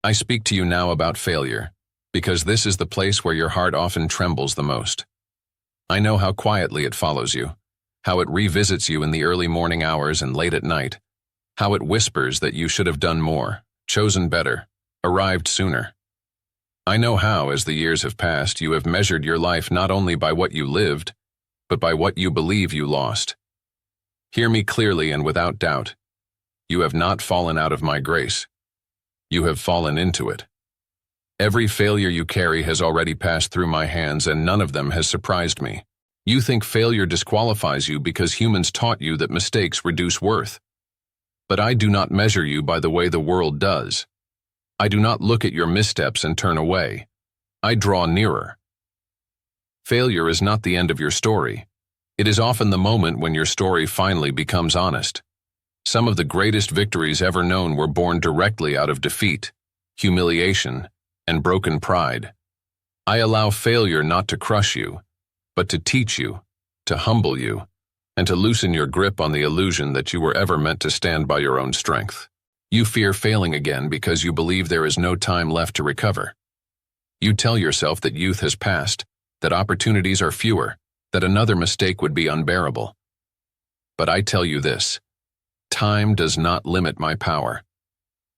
I speak to you now about failure, because this is the place where your heart often trembles the most. I know how quietly it follows you, how it revisits you in the early morning hours and late at night, how it whispers that you should have done more, chosen better, arrived sooner. I know how, as the years have passed, you have measured your life not only by what you lived, but by what you believe you lost. Hear me clearly and without doubt. You have not fallen out of my grace. You have fallen into it. Every failure you carry has already passed through my hands, and none of them has surprised me. You think failure disqualifies you because humans taught you that mistakes reduce worth. But I do not measure you by the way the world does. I do not look at your missteps and turn away. I draw nearer. Failure is not the end of your story. It is often the moment when your story finally becomes honest. Some of the greatest victories ever known were born directly out of defeat, humiliation, and broken pride. I allow failure not to crush you, but to teach you, to humble you, and to loosen your grip on the illusion that you were ever meant to stand by your own strength. You fear failing again because you believe there is no time left to recover. You tell yourself that youth has passed, that opportunities are fewer, that another mistake would be unbearable. But I tell you this: time does not limit my power.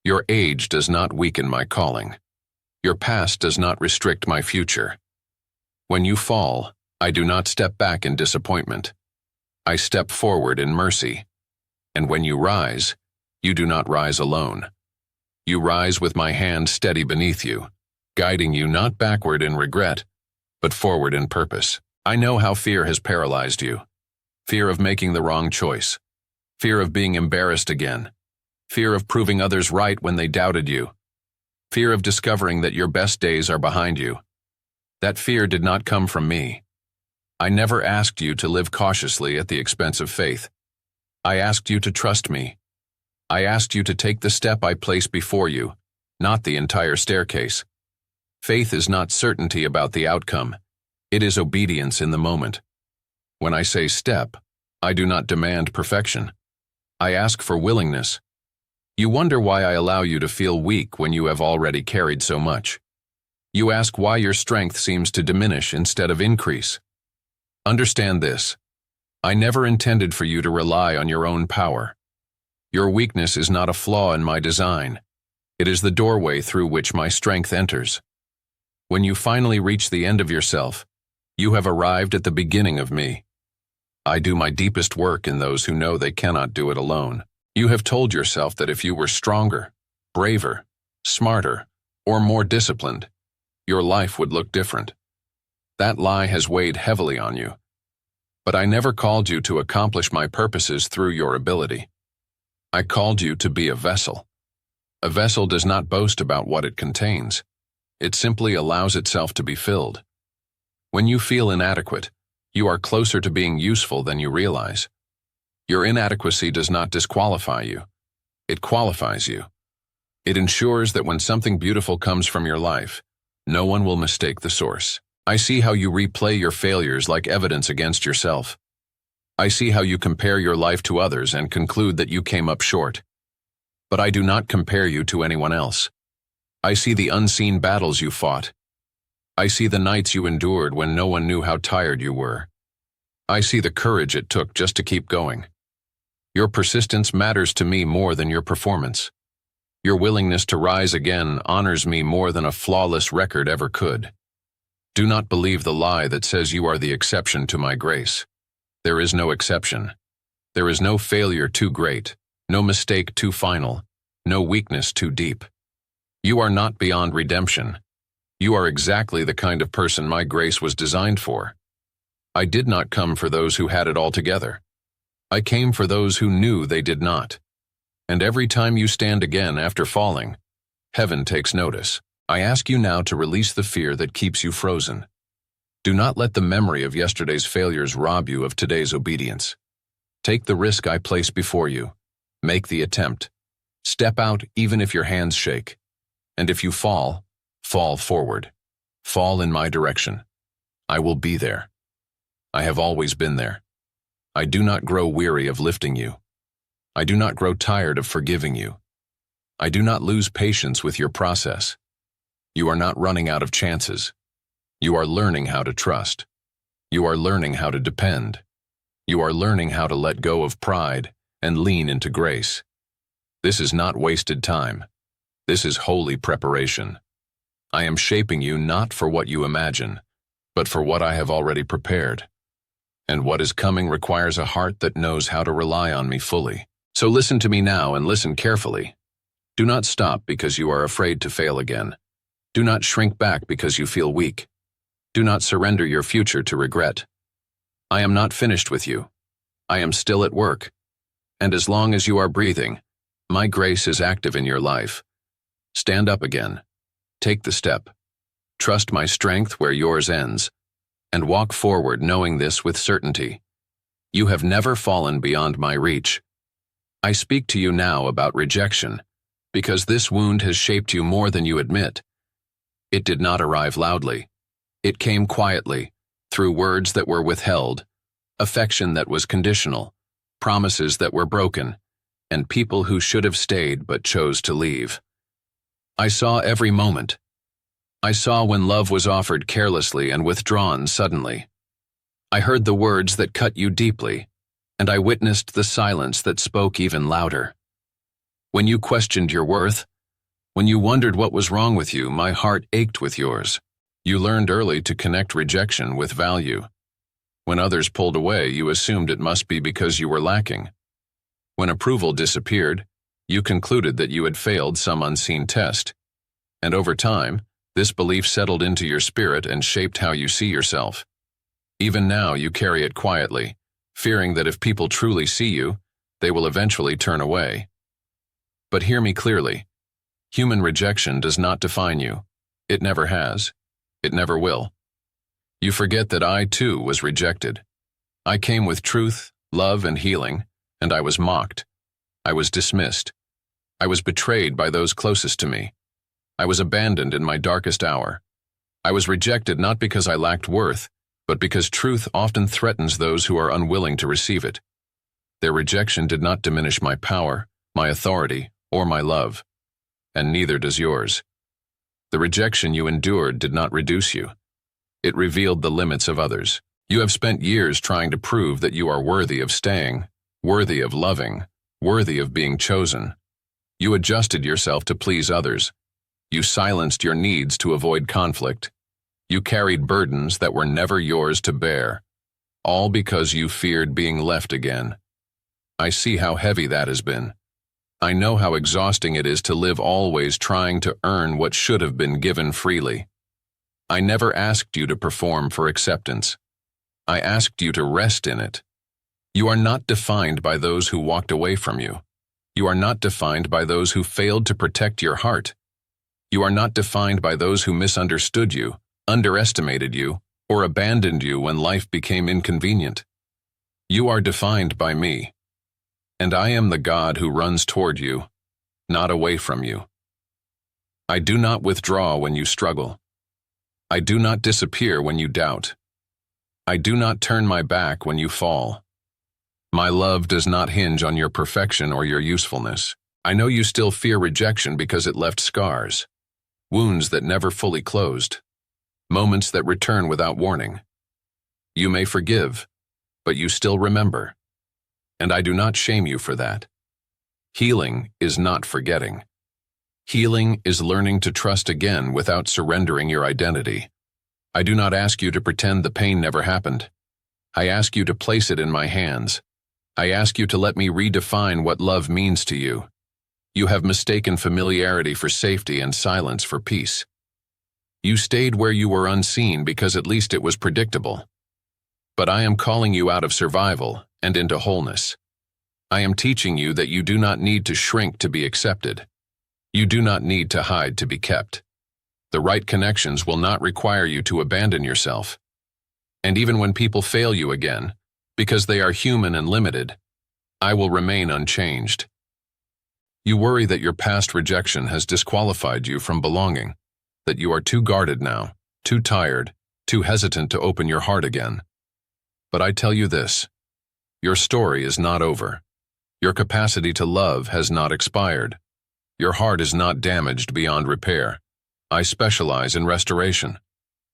Your age does not weaken my calling. Your past does not restrict my future. When you fall, I do not step back in disappointment. I step forward in mercy. And when you rise, you do not rise alone. You rise with my hand steady beneath you, guiding you not backward in regret, but forward in purpose. I know how fear has paralyzed you. Fear of making the wrong choice. Fear of being embarrassed again. Fear of proving others right when they doubted you. Fear of discovering that your best days are behind you. That fear did not come from me. I never asked you to live cautiously at the expense of faith. I asked you to trust me. I asked you to take the step I placed before you, not the entire staircase. Faith is not certainty about the outcome. It is obedience in the moment. When I say step, I do not demand perfection. I ask for willingness. You wonder why I allow you to feel weak when you have already carried so much. You ask why your strength seems to diminish instead of increase. Understand this: I never intended for you to rely on your own power. Your weakness is not a flaw in my design. It is the doorway through which my strength enters. When you finally reach the end of yourself, you have arrived at the beginning of me. I do my deepest work in those who know they cannot do it alone. You have told yourself that if you were stronger, braver, smarter, or more disciplined, your life would look different. That lie has weighed heavily on you. But I never called you to accomplish my purposes through your ability. I called you to be a vessel. A vessel does not boast about what it contains. It simply allows itself to be filled. When you feel inadequate, you are closer to being useful than you realize. Your inadequacy does not disqualify you. It qualifies you. It ensures that when something beautiful comes from your life, no one will mistake the source. I see how you replay your failures like evidence against yourself. I see how you compare your life to others and conclude that you came up short. But I do not compare you to anyone else. I see the unseen battles you fought. I see the nights you endured when no one knew how tired you were. I see the courage it took just to keep going. Your persistence matters to me more than your performance. Your willingness to rise again honors me more than a flawless record ever could. Do not believe the lie that says you are the exception to my grace. There is no exception. There is no failure too great, no mistake too final, no weakness too deep. You are not beyond redemption. You are exactly the kind of person my grace was designed for. I did not come for those who had it all together. I came for those who knew they did not. And every time you stand again after falling, heaven takes notice. I ask you now to release the fear that keeps you frozen. Do not let the memory of yesterday's failures rob you of today's obedience. Take the risk I place before you. Make the attempt. Step out even if your hands shake. And if you fall, fall forward. Fall in my direction. I will be there. I have always been there. I do not grow weary of lifting you. I do not grow tired of forgiving you. I do not lose patience with your process. You are not running out of chances. You are learning how to trust. You are learning how to depend. You are learning how to let go of pride and lean into grace. This is not wasted time. This is holy preparation. I am shaping you not for what you imagine, but for what I have already prepared. And what is coming requires a heart that knows how to rely on me fully. So listen to me now and listen carefully. Do not stop because you are afraid to fail again. Do not shrink back because you feel weak. Do not surrender your future to regret. I am not finished with you. I am still at work. And as long as you are breathing, my grace is active in your life. Stand up again. Take the step. Trust my strength where yours ends. And walk forward knowing this with certainty. You have never fallen beyond my reach. I speak to you now about rejection, because this wound has shaped you more than you admit. It did not arrive loudly. It came quietly, through words that were withheld, affection that was conditional, promises that were broken, and people who should have stayed but chose to leave. I saw every moment. I saw when love was offered carelessly and withdrawn suddenly. I heard the words that cut you deeply, and I witnessed the silence that spoke even louder. When you questioned your worth, when you wondered what was wrong with you, my heart ached with yours. You learned early to connect rejection with value. When others pulled away, you assumed it must be because you were lacking. When approval disappeared, you concluded that you had failed some unseen test. And over time, this belief settled into your spirit and shaped how you see yourself. Even now, you carry it quietly, fearing that if people truly see you, they will eventually turn away. But hear me clearly. Human rejection does not define you. It never has. It never will. You forget that I, too, was rejected. I came with truth, love, and healing, and I was mocked. I was dismissed. I was betrayed by those closest to me. I was abandoned in my darkest hour. I was rejected not because I lacked worth, but because truth often threatens those who are unwilling to receive it. Their rejection did not diminish my power, my authority, or my love, and neither does yours. The rejection you endured did not reduce you. It revealed the limits of others. You have spent years trying to prove that you are worthy of staying, worthy of loving, worthy of being chosen. You adjusted yourself to please others. You silenced your needs to avoid conflict. You carried burdens that were never yours to bear, all because you feared being left again. I see how heavy that has been. I know how exhausting it is to live always trying to earn what should have been given freely. I never asked you to perform for acceptance. I asked you to rest in it. You are not defined by those who walked away from you. You are not defined by those who failed to protect your heart. You are not defined by those who misunderstood you, underestimated you, or abandoned you when life became inconvenient. You are defined by me, and I am the God who runs toward you, not away from you. I do not withdraw when you struggle. I do not disappear when you doubt. I do not turn my back when you fall. My love does not hinge on your perfection or your usefulness. I know you still fear rejection because it left scars, wounds that never fully closed, moments that return without warning. You may forgive, but you still remember, and I do not shame you for that. Healing is not forgetting. Healing is learning to trust again without surrendering your identity. I do not ask you to pretend the pain never happened. I ask you to place it in my hands. I ask you to let me redefine what love means to you. You have mistaken familiarity for safety and silence for peace. You stayed where you were unseen because at least it was predictable. But I am calling you out of survival and into wholeness. I am teaching you that you do not need to shrink to be accepted. You do not need to hide to be kept. The right connections will not require you to abandon yourself. And even when people fail you again, because they are human and limited, I will remain unchanged. You worry that your past rejection has disqualified you from belonging, that you are too guarded now, too tired, too hesitant to open your heart again. But I tell you this, your story is not over. Your capacity to love has not expired. Your heart is not damaged beyond repair. I specialize in restoration.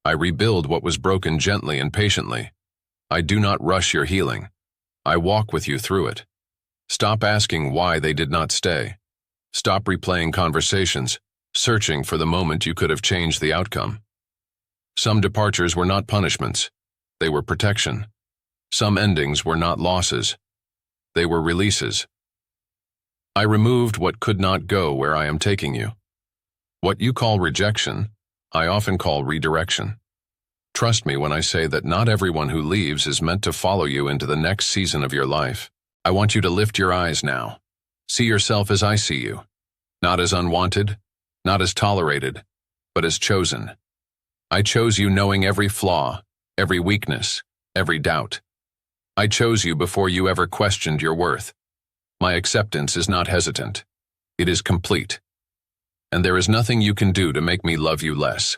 I rebuild what was broken gently and patiently. I do not rush your healing. I walk with you through it. Stop asking why they did not stay. Stop replaying conversations, searching for the moment you could have changed the outcome. Some departures were not punishments. They were protection. Some endings were not losses. They were releases. I removed what could not go where I am taking you. What you call rejection, I often call redirection. Trust me when I say that not everyone who leaves is meant to follow you into the next season of your life. I want you to lift your eyes now. See yourself as I see you. Not as unwanted, not as tolerated, but as chosen. I chose you knowing every flaw, every weakness, every doubt. I chose you before you ever questioned your worth. My acceptance is not hesitant. It is complete. And there is nothing you can do to make me love you less.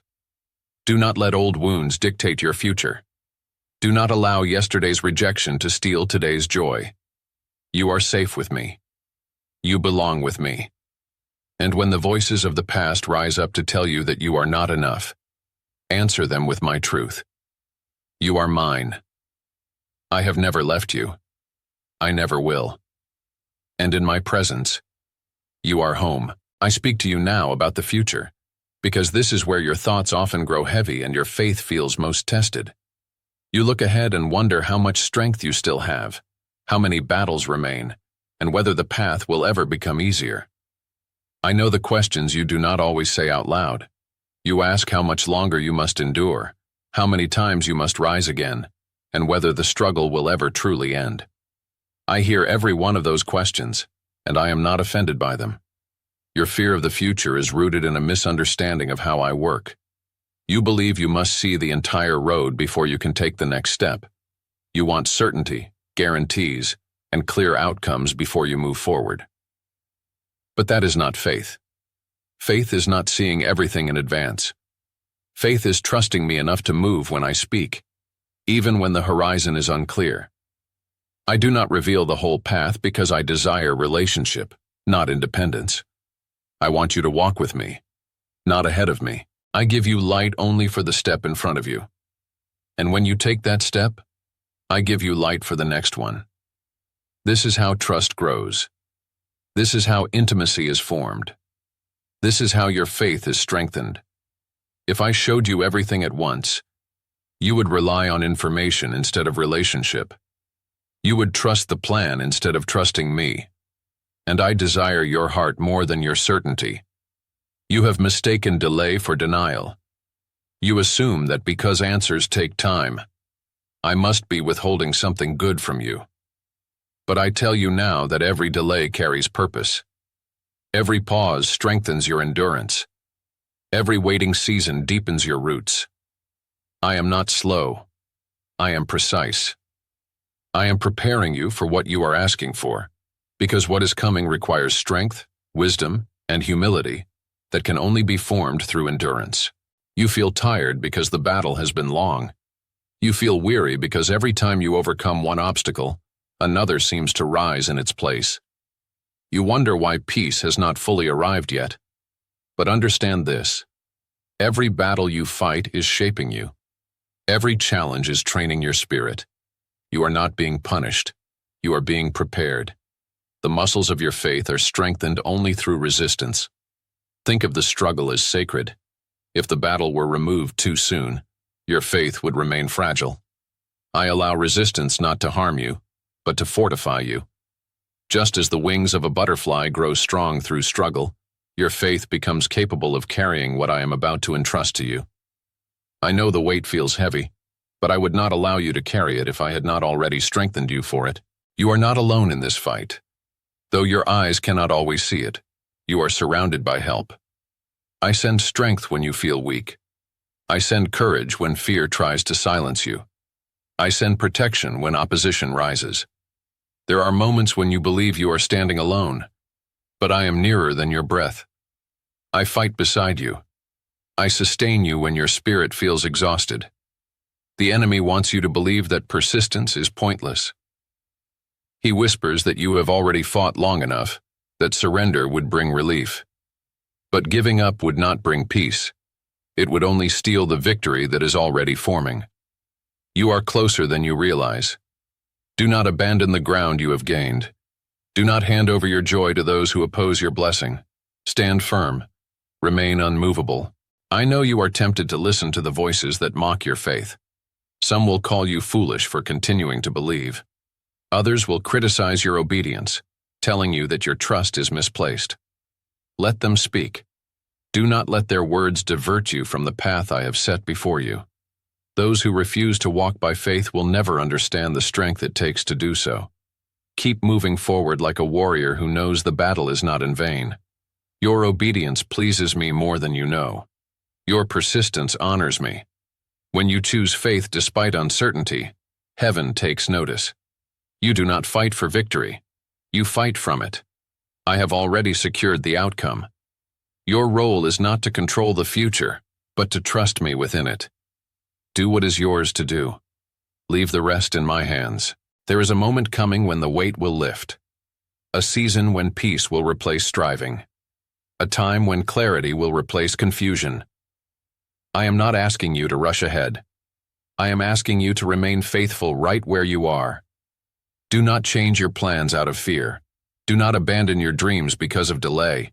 Do not let old wounds dictate your future. Do not allow yesterday's rejection to steal today's joy. You are safe with me. You belong with me. And when the voices of the past rise up to tell you that you are not enough, answer them with my truth. You are mine. I have never left you. I never will. And in my presence, you are home. I speak to you now about the future, because this is where your thoughts often grow heavy and your faith feels most tested. You look ahead and wonder how much strength you still have, how many battles remain, and whether the path will ever become easier. I know the questions you do not always say out loud. You ask how much longer you must endure, how many times you must rise again, and whether the struggle will ever truly end. I hear every one of those questions, and I am not offended by them. Your fear of the future is rooted in a misunderstanding of how I work. You believe you must see the entire road before you can take the next step. You want certainty, guarantees, and clear outcomes before you move forward. But that is not faith. Faith is not seeing everything in advance. Faith is trusting me enough to move when I speak, even when the horizon is unclear. I do not reveal the whole path because I desire relationship, not independence. I want you to walk with me, not ahead of me. I give you light only for the step in front of you. And when you take that step, I give you light for the next one. This is how trust grows. This is how intimacy is formed. This is how your faith is strengthened. If I showed you everything at once, you would rely on information instead of relationship. You would trust the plan instead of trusting me. And I desire your heart more than your certainty. You have mistaken delay for denial. You assume that because answers take time, I must be withholding something good from you. But I tell you now that every delay carries purpose. Every pause strengthens your endurance. Every waiting season deepens your roots. I am not slow. I am precise. I am preparing you for what you are asking for, because what is coming requires strength, wisdom, and humility that can only be formed through endurance. You feel tired because the battle has been long. You feel weary because every time you overcome one obstacle, another seems to rise in its place. You wonder why peace has not fully arrived yet. But understand this: every battle you fight is shaping you. Every challenge is training your spirit. You are not being punished. You are being prepared. The muscles of your faith are strengthened only through resistance. Think of the struggle as sacred. If the battle were removed too soon, your faith would remain fragile. I allow resistance not to harm you, but to fortify you. Just as the wings of a butterfly grow strong through struggle, your faith becomes capable of carrying what I am about to entrust to you. I know the weight feels heavy, but I would not allow you to carry it if I had not already strengthened you for it. You are not alone in this fight. Though your eyes cannot always see it, you are surrounded by help. I send strength when you feel weak. I send courage when fear tries to silence you. I send protection when opposition rises. There are moments when you believe you are standing alone, but I am nearer than your breath. I fight beside you. I sustain you when your spirit feels exhausted. The enemy wants you to believe that persistence is pointless. He whispers that you have already fought long enough, that surrender would bring relief. But giving up would not bring peace. It would only steal the victory that is already forming. You are closer than you realize. Do not abandon the ground you have gained. Do not hand over your joy to those who oppose your blessing. Stand firm. Remain unmovable. I know you are tempted to listen to the voices that mock your faith. Some will call you foolish for continuing to believe. Others will criticize your obedience, telling you that your trust is misplaced. Let them speak. Do not let their words divert you from the path I have set before you. Those who refuse to walk by faith will never understand the strength it takes to do so. Keep moving forward like a warrior who knows the battle is not in vain. Your obedience pleases me more than you know. Your persistence honors me. When you choose faith despite uncertainty, heaven takes notice. You do not fight for victory. You fight from it. I have already secured the outcome. Your role is not to control the future, but to trust me within it. Do what is yours to do. Leave the rest in my hands. There is a moment coming when the weight will lift. A season when peace will replace striving. A time when clarity will replace confusion. I am not asking you to rush ahead. I am asking you to remain faithful right where you are. Do not change your plans out of fear. Do not abandon your dreams because of delay.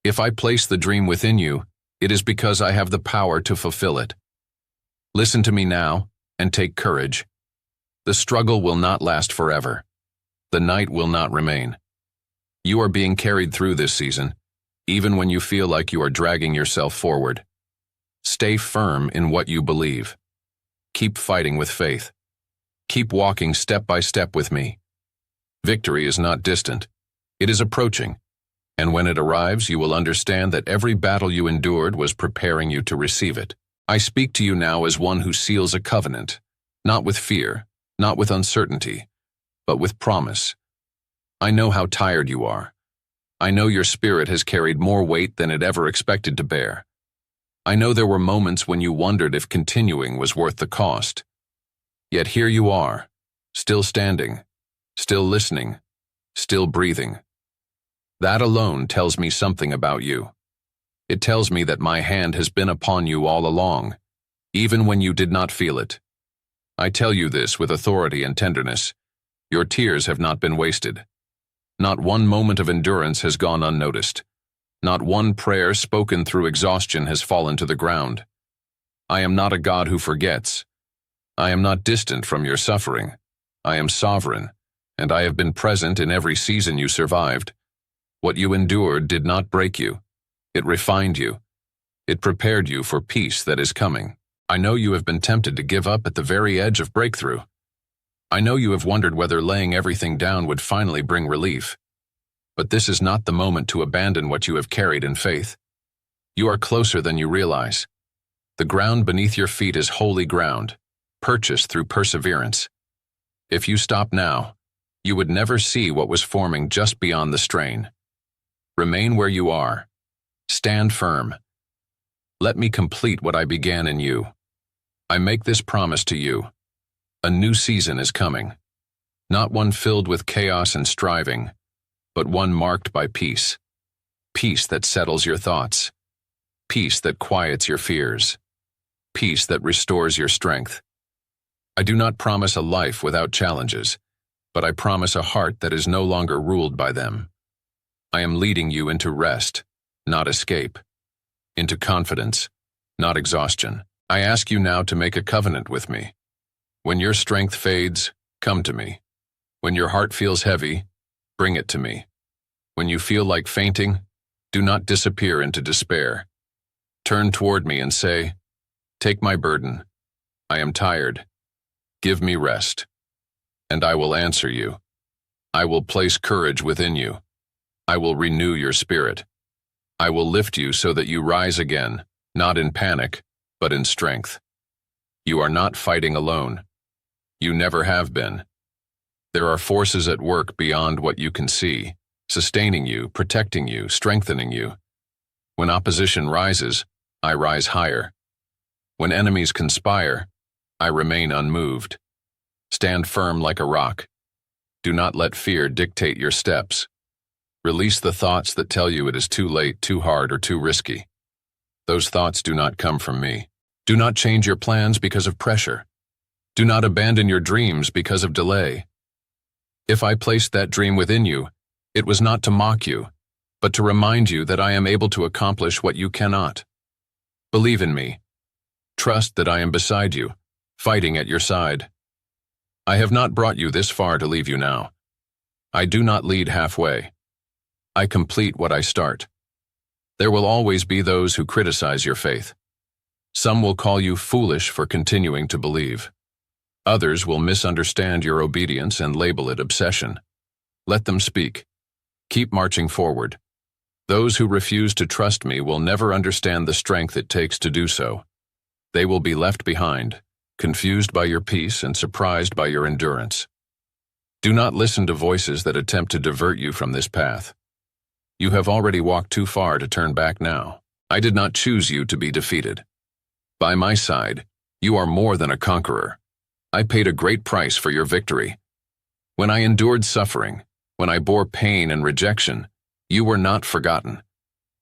If I place the dream within you, it is because I have the power to fulfill it. Listen to me now and take courage. The struggle will not last forever. The night will not remain. You are being carried through this season, even when you feel like you are dragging yourself forward. Stay firm in what you believe. Keep fighting with faith. Keep walking step by step with me. Victory is not distant. It is approaching. And when it arrives, you will understand that every battle you endured was preparing you to receive it. I speak to you now as one who seals a covenant, not with fear, not with uncertainty, but with promise. I know how tired you are. I know your spirit has carried more weight than it ever expected to bear. I know there were moments when you wondered if continuing was worth the cost. Yet here you are, still standing, still listening, still breathing. That alone tells me something about you. It tells me that my hand has been upon you all along, even when you did not feel it. I tell you this with authority and tenderness. Your tears have not been wasted. Not one moment of endurance has gone unnoticed. Not one prayer spoken through exhaustion has fallen to the ground. I am not a God who forgets. I am not distant from your suffering. I am sovereign, and I have been present in every season you survived. What you endured did not break you. It refined you. It prepared you for peace that is coming. I know you have been tempted to give up at the very edge of breakthrough. I know you have wondered whether laying everything down would finally bring relief. But this is not the moment to abandon what you have carried in faith. You are closer than you realize. The ground beneath your feet is holy ground, purchased through perseverance. If you stop now, you would never see what was forming just beyond the strain. Remain where you are. Stand firm. Let me complete what I began in you. I make this promise to you. A new season is coming. Not one filled with chaos and striving, but one marked by peace. Peace that settles your thoughts. Peace that quiets your fears. Peace that restores your strength. I do not promise a life without challenges, but I promise a heart that is no longer ruled by them. I am leading you into rest, not escape. Into confidence, not exhaustion. I ask you now to make a covenant with me. When your strength fades, come to me. When your heart feels heavy, bring it to me. When you feel like fainting, do not disappear into despair. Turn toward me and say, "Take my burden. I am tired. Give me rest." And I will answer you. I will place courage within you. I will renew your spirit. I will lift you so that you rise again, not in panic, but in strength. You are not fighting alone. You never have been. There are forces at work beyond what you can see, sustaining you, protecting you, strengthening you. When opposition rises, I rise higher. When enemies conspire, I remain unmoved. Stand firm like a rock. Do not let fear dictate your steps. Release the thoughts that tell you it is too late, too hard, or too risky. Those thoughts do not come from me. Do not change your plans because of pressure. Do not abandon your dreams because of delay. If I placed that dream within you, it was not to mock you, but to remind you that I am able to accomplish what you cannot. Believe in me. Trust that I am beside you, fighting at your side. I have not brought you this far to leave you now. I do not lead halfway. I complete what I start. There will always be those who criticize your faith. Some will call you foolish for continuing to believe. Others will misunderstand your obedience and label it obsession. Let them speak. Keep marching forward. Those who refuse to trust me will never understand the strength it takes to do so. They will be left behind, confused by your peace and surprised by your endurance. Do not listen to voices that attempt to divert you from this path. You have already walked too far to turn back now. I did not choose you to be defeated. By my side, you are more than a conqueror. I paid a great price for your victory. When I endured suffering, when I bore pain and rejection, you were not forgotten.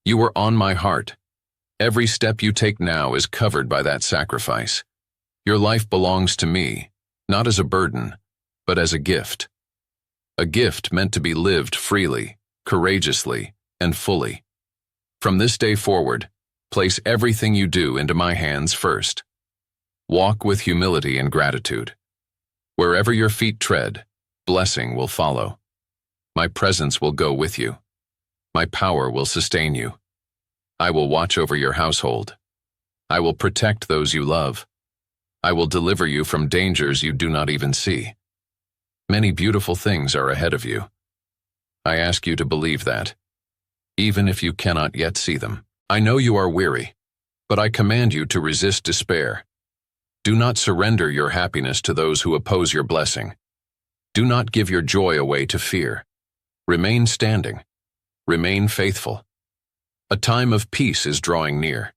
You were on my heart. Every step you take now is covered by that sacrifice. Your life belongs to me, not as a burden, but as a gift. A gift meant to be lived freely, courageously, and fully. From this day forward, place everything you do into my hands first. Walk with humility and gratitude. Wherever your feet tread, blessing will follow. My presence will go with you. My power will sustain you. I will watch over your household. I will protect those you love. I will deliver you from dangers you do not even see. Many beautiful things are ahead of you. I ask you to believe that, even if you cannot yet see them. I know you are weary, but I command you to resist despair. Do not surrender your happiness to those who oppose your blessing. Do not give your joy away to fear. Remain standing. Remain faithful. A time of peace is drawing near.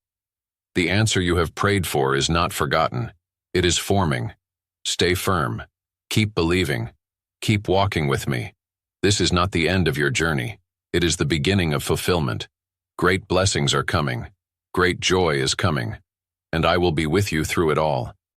The answer you have prayed for is not forgotten. It is forming. Stay firm. Keep believing. Keep walking with me. This is not the end of your journey. It is the beginning of fulfillment. Great blessings are coming. Great joy is coming. And I will be with you through it all.